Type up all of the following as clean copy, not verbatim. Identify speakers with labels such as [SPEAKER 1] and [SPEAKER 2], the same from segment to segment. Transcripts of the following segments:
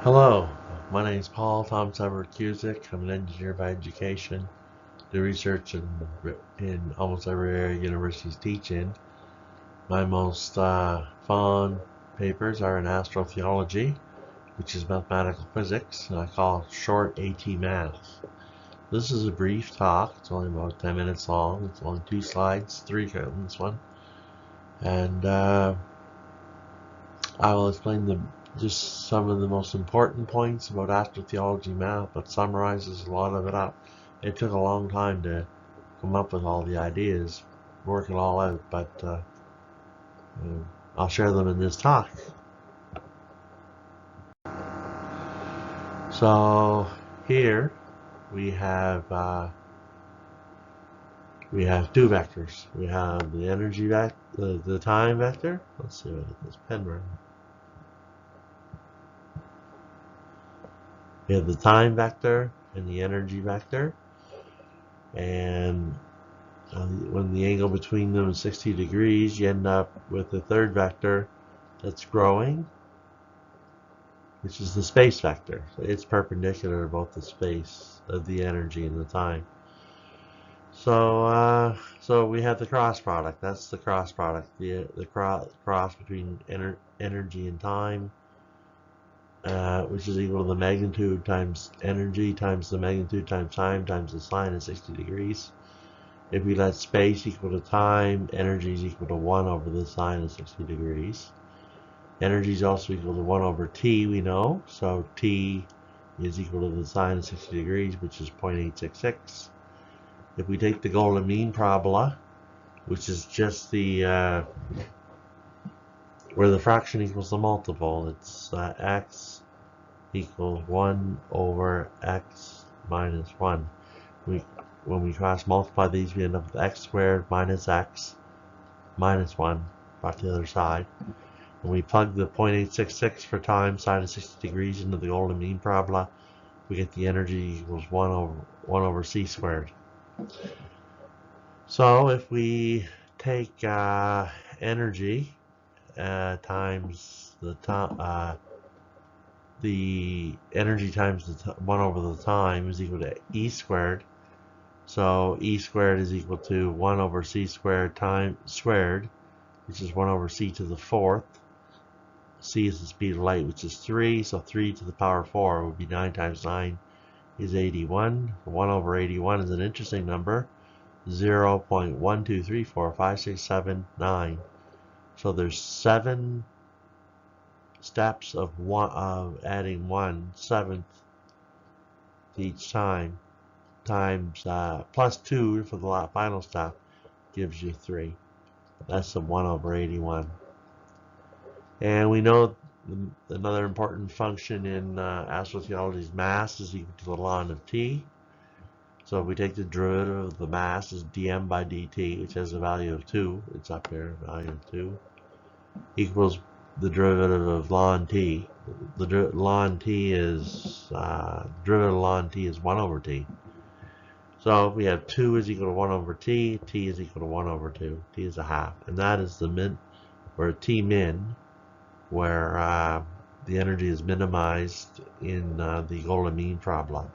[SPEAKER 1] Hello, my name is Paul Thomas Everett Cusick. I'm an engineer by education. Do research in almost every area universities teach in. My most fond papers are in astrotheology, which is mathematical physics, and I call it short AT Math. This is a brief talk. It's only about 10 minutes long. It's only 2 slides, 3 counting this one. And I will explain just some of the most important points about astrotheology math, but summarizes a lot of it up. It took a long time to come up with all the ideas, work it all out, but I'll share them in this talk. So here we have two vectors. We have the energy vector, the time vector. Let's see if I get this pen right. We have the time vector and the energy vector, and when the angle between them is 60 degrees, you end up with the third vector that's growing, which is the space vector. So it's perpendicular to both the space of the energy and the time. So we have the cross product. That's the cross product, the cross between energy and time, which is equal to the magnitude times energy times the magnitude times time times the sine of 60 degrees. If we let space equal to time, energy is equal to 1 over the sine of 60 degrees. Energy is also equal to 1 over t, we know. So t is equal to the sine of 60 degrees, which is 0.866. If we take the golden mean parabola, which is just the where the fraction equals the multiple, it's x equals 1 over x minus 1. When we cross multiply these, we end up with x squared minus x minus 1 brought to the other side. When we plug the 0.866 for time, sine of 60 degrees, into the golden mean parabola, we get the energy equals 1 over c squared. So if we take energy times the energy times the 1 over the time is equal to E squared. So E squared is equal to 1 over C squared time squared, which is 1 over C to the 4th. C is the speed of light, which is 3, so 3 to the power 4 would be 9 times 9 is 81. 1 over 81 is an interesting number, 0.1234567 So there's 7 steps of adding 1/7 to each time, times plus 2 for the final step gives you 3. That's the 1 over 81. And we know another important function in astrotheology is mass is equal to the ln of t. So if we take the derivative of the mass is dm by dt, which has a value of 2, it's up here, value of 2, equals the derivative of ln t. The ln t is, derivative of ln t is 1 over t. So if we have 2 is equal to 1 over t, t is equal to 1 over 2, t is a half. And that is the min, or t min, where the energy is minimized in the golden mean parabola.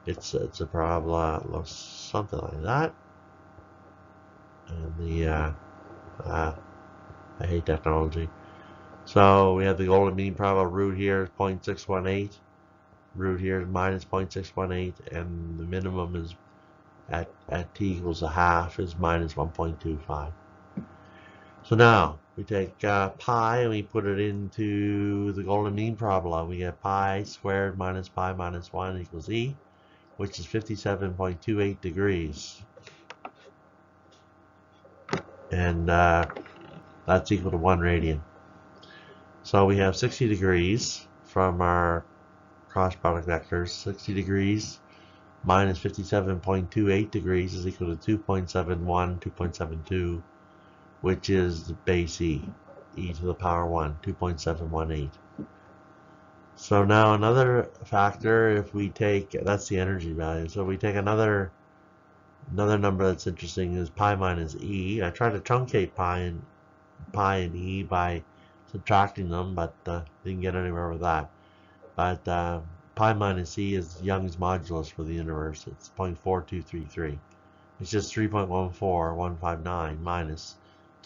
[SPEAKER 1] It's a parabola that looks something like that. And I hate technology. So we have the golden mean parabola. Root here is 0.618. Root here is minus 0.618, and the minimum is at t equals a half is minus 1.25. So now we take pi and we put it into the golden mean parabola. We get pi squared minus pi minus 1 equals e, which is 57.28 degrees. And that's equal to 1 radian. So we have 60 degrees from our cross product vectors. 60 degrees minus 57.28 degrees is equal to 2.71, 2.72, which is the base e to the power 1, 2.718. So now another factor, if we take, that's the energy value. So we take another number that's interesting is pi minus e. I tried to truncate pi and e by subtracting them, but didn't get anywhere with that. But pi minus e is Young's modulus for the universe. It's 0.4233. It's just 3.14159 minus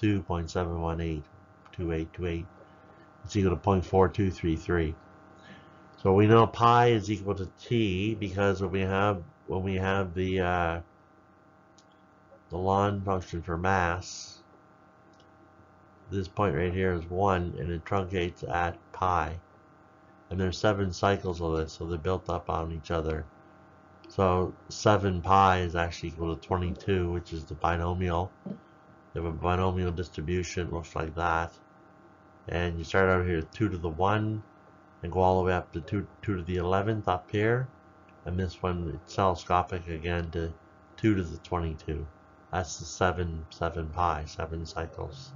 [SPEAKER 1] 2.7182828. It's equal to 0.4233. So we know pi is equal to t because when we have the Lon function for mass, this point right here is 1 and it truncates at pi. And there's 7 cycles of this, so they're built up on each other. So 7 pi is actually equal to 22, which is the binomial. You have a binomial distribution, looks like that. And you start out here 2 to the 1 and go all the way up to 2 to the 11th up here. And this one, it's telescopic again to 2 to the 22. That's the 7 pi, 7 cycles.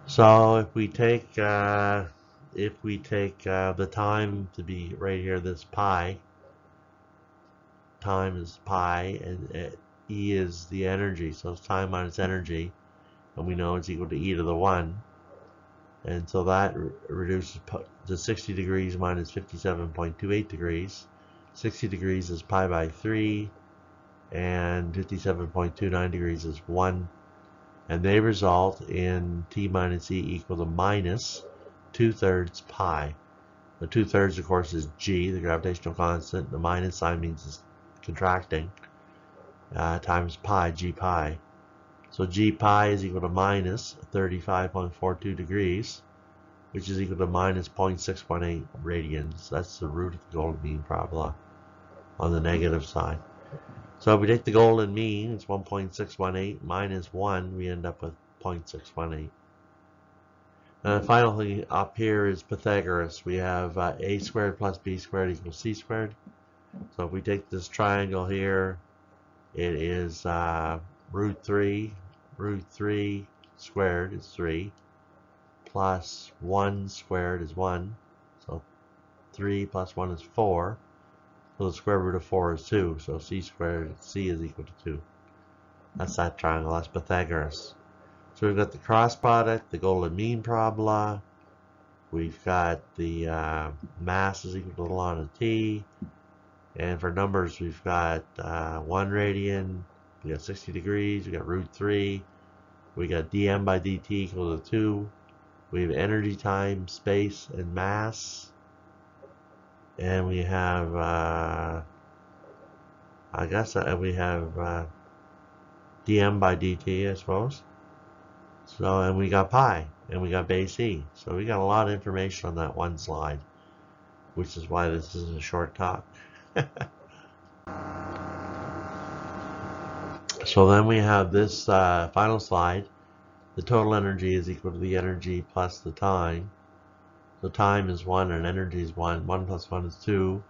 [SPEAKER 1] So if we take the time to be right here, this pi, time is pi, and E is the energy, so it's time minus energy, and we know it's equal to e to the 1, and so that reduces to 60 degrees minus 57.28 degrees. 60 degrees is pi by 3, and 57.29 degrees is 1, and they result in t minus e equal to minus 2/3 pi. The 2/3, of course, is g, the gravitational constant. The minus sign means it's contracting, times pi, g pi. So g pi is equal to minus 35.42 degrees, which is equal to minus 0.618 radians. That's the root of the golden mean parabola on the negative side. So if we take the golden mean, it's 1.618 minus 1, we end up with 0.618. And the final thing up here is Pythagoras. We have a squared plus b squared equals c squared. So if we take this triangle here, it is root 3 squared is 3, plus 1 squared is 1, so 3 plus 1 is 4, so the square root of 4 is 2, so c squared, c is equal to 2. That's that triangle, that's Pythagoras. So we've got the cross product, the golden mean parabola, we've got the mass is equal to the ln of t, and for numbers we've got 1 radian, we got 60 degrees, we got root 3, we got dm by dt equal to 2, we have energy, time, space, and mass, and we have we have dm by dt, I suppose. So, and we got pi, and we got base e. So we got a lot of information on that one slide, which is why this is a short talk. So then we have this final slide. The total energy is equal to the energy plus the time. So time is 1 and energy is 1. 1 plus 1 is 2.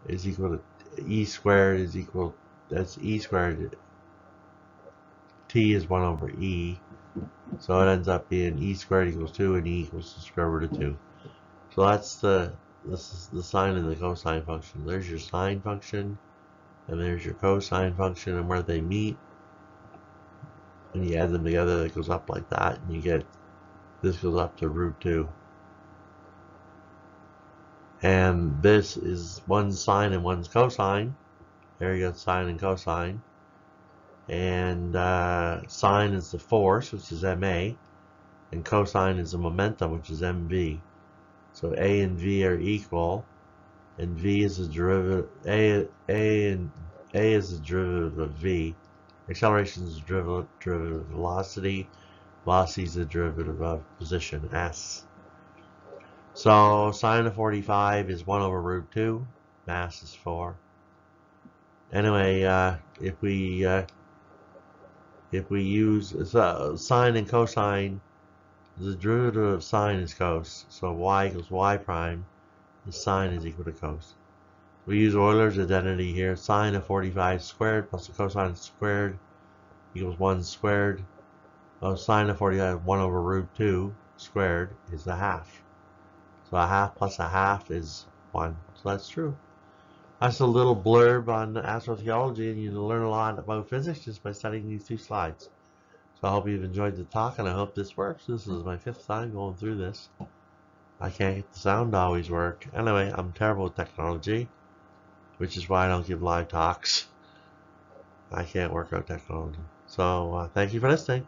[SPEAKER 1] Is equal to e squared is equal, that's e squared. T is 1 over e. So it ends up being e squared equals 2 and e equals the square root of 2. So that's this is the sine and the cosine function. There's your sine function, and there's your cosine function, and where they meet, when you add them together, it goes up like that, and you get, this goes up to root 2. And this is one's sine and one's cosine. There you go, sine and cosine. And sine is the force, which is ma, and cosine is the momentum, which is mv. So a and v are equal, and v is the derivative, a is the derivative of v. Acceleration is the derivative of velocity. Velocity is the derivative of position, s. So sine of 45 is 1 over root 2. Mass is 4. Anyway, if we use sine and cosine, the derivative of sine is cos. So y equals y prime. The sine is equal to cos. We use Euler's identity here. Sine of 45 squared plus the cosine squared equals 1 squared. Sine of 45, 1 over root 2 squared is a half. So a half plus a half is 1. So that's true. That's a little blurb on astrotheology, and you can learn a lot about physics just by studying these 2 slides. So I hope you've enjoyed the talk, and I hope this works. This is my 5th time going through this. I can't get the sound to always work. Anyway, I'm terrible with technology, which is why I don't give live talks. I can't work out technology. So, thank you for listening.